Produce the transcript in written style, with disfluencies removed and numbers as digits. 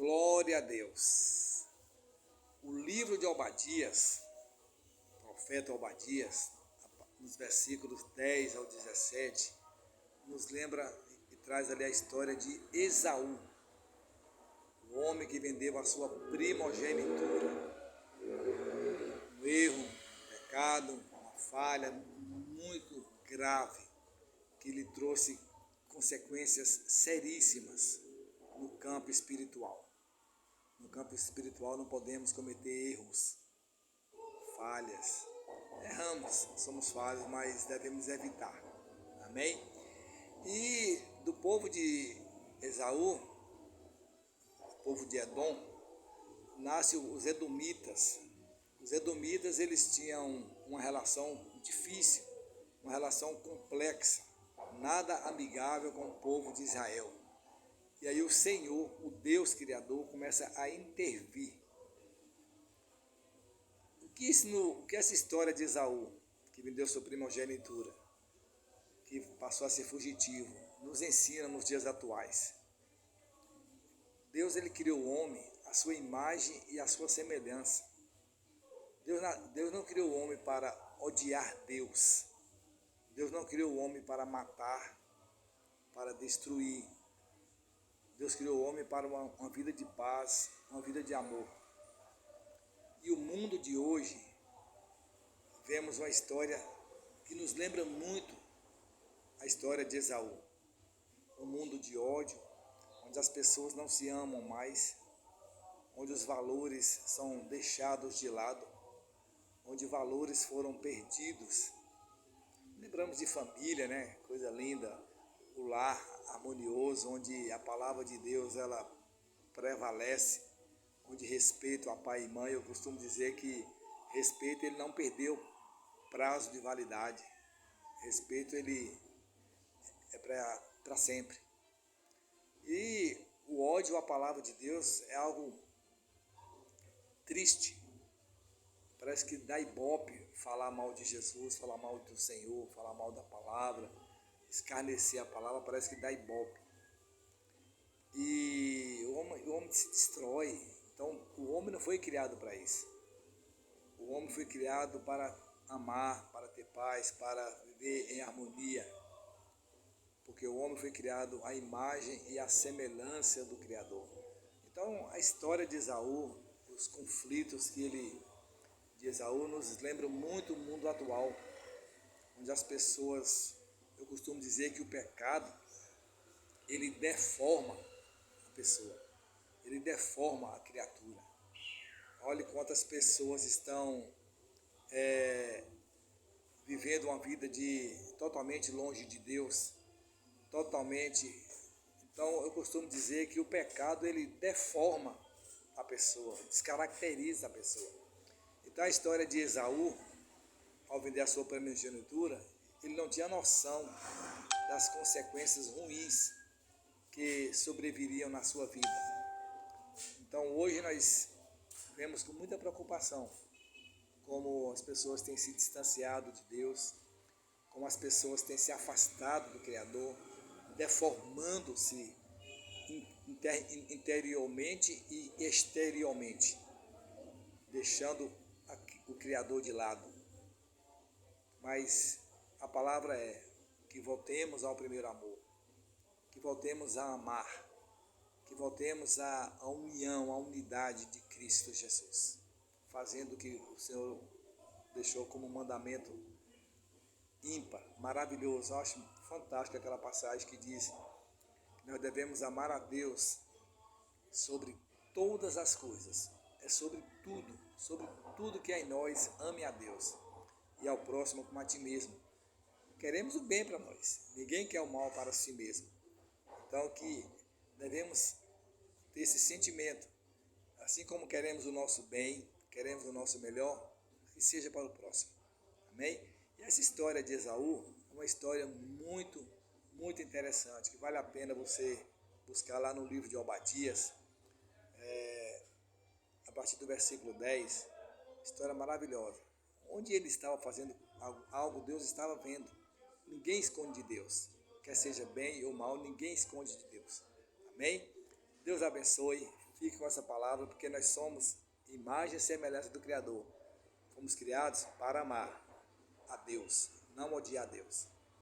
Glória a Deus. O livro de Obadias, profeta Obadias, nos versículos 10 ao 17, nos lembra e traz ali a história de Esaú, o homem que vendeu a sua primogenitura. Um erro, um pecado, uma falha muito grave que lhe trouxe consequências seríssimas no campo espiritual. No campo espiritual não podemos cometer erros, falhas. Erramos, somos falhos, mas devemos evitar. Amém? E do povo de Esaú, o povo de Edom, nascem os Edomitas. Os Edomitas, eles tinham uma relação difícil, uma relação complexa, nada amigável com o povo de Israel. E aí o Senhor, o Deus Criador, começa a intervir. O que essa história de Esaú, que vendeu sua primogenitura, que passou a ser fugitivo, nos ensina nos dias atuais? Deus, ele criou o homem à sua imagem e à sua semelhança. Deus não criou o homem para odiar Deus. Deus não criou o homem para matar, para destruir. Deus criou o homem para uma vida de paz, uma vida de amor. E o mundo de hoje, vemos uma história que nos lembra muito a história de Esaú. Um mundo de ódio, onde as pessoas não se amam mais, onde os valores são deixados de lado, onde valores foram perdidos. Lembramos de família, né? Coisa linda, o lar harmonioso, onde a palavra de Deus ela prevalece, onde respeito a pai e mãe. Eu costumo dizer que respeito ele não perdeu prazo de validade. Respeito ele é para sempre. E o ódio à palavra de Deus é algo triste. Parece que dá ibope falar mal de Jesus, falar mal do Senhor, falar mal da palavra, escarnecer a palavra, parece que dá ibope. E o homem se destrói. Então, o homem não foi criado para isso. O homem foi criado para amar, para ter paz, para viver em harmonia. Porque o homem foi criado à imagem e à semelhança do Criador. Então, a história de Esaú, os conflitos de Esaú nos lembram muito o mundo atual, onde as pessoas, eu costumo dizer que o pecado, ele deforma a pessoa, ele deforma a criatura. Olhe quantas pessoas estão vivendo uma vida totalmente longe de Deus, totalmente. Então eu costumo dizer que o pecado ele deforma a pessoa, descaracteriza a pessoa. Então a história de Esaú, ao vender a sua primogenitura, ele não tinha noção das consequências ruins que sobreviriam na sua vida. Então hoje nós vemos com muita preocupação como as pessoas têm se distanciado de Deus, como as pessoas têm se afastado do Criador, deformando-se interiormente e exteriormente, deixando o Criador de lado. Mas a palavra é que voltemos ao primeiro amor, que voltemos a amar, que voltemos à união, à unidade de Cristo Jesus, fazendo o que o Senhor deixou como mandamento ímpar, maravilhoso. Eu acho fantástico aquela passagem que diz que nós devemos amar a Deus sobre todas as coisas. É sobre tudo que é em nós, ame a Deus e ao próximo como a ti mesmo. Queremos o bem para nós, ninguém quer o mal para si mesmo. Então que devemos ter esse sentimento, assim como queremos o nosso bem, queremos o nosso melhor, que seja para o próximo. Amém? E essa história de Esaú é uma história muito, muito interessante, que vale a pena você buscar lá no livro de Obadias, a partir do versículo 10, história maravilhosa. Onde ele estava fazendo algo, Deus estava vendo. Ninguém esconde de Deus. Quer seja bem ou mal, ninguém esconde de Deus. Amém? Deus abençoe. Fique com essa palavra, porque nós somos imagem e semelhança do Criador. Fomos criados para amar a Deus, não odiar a Deus.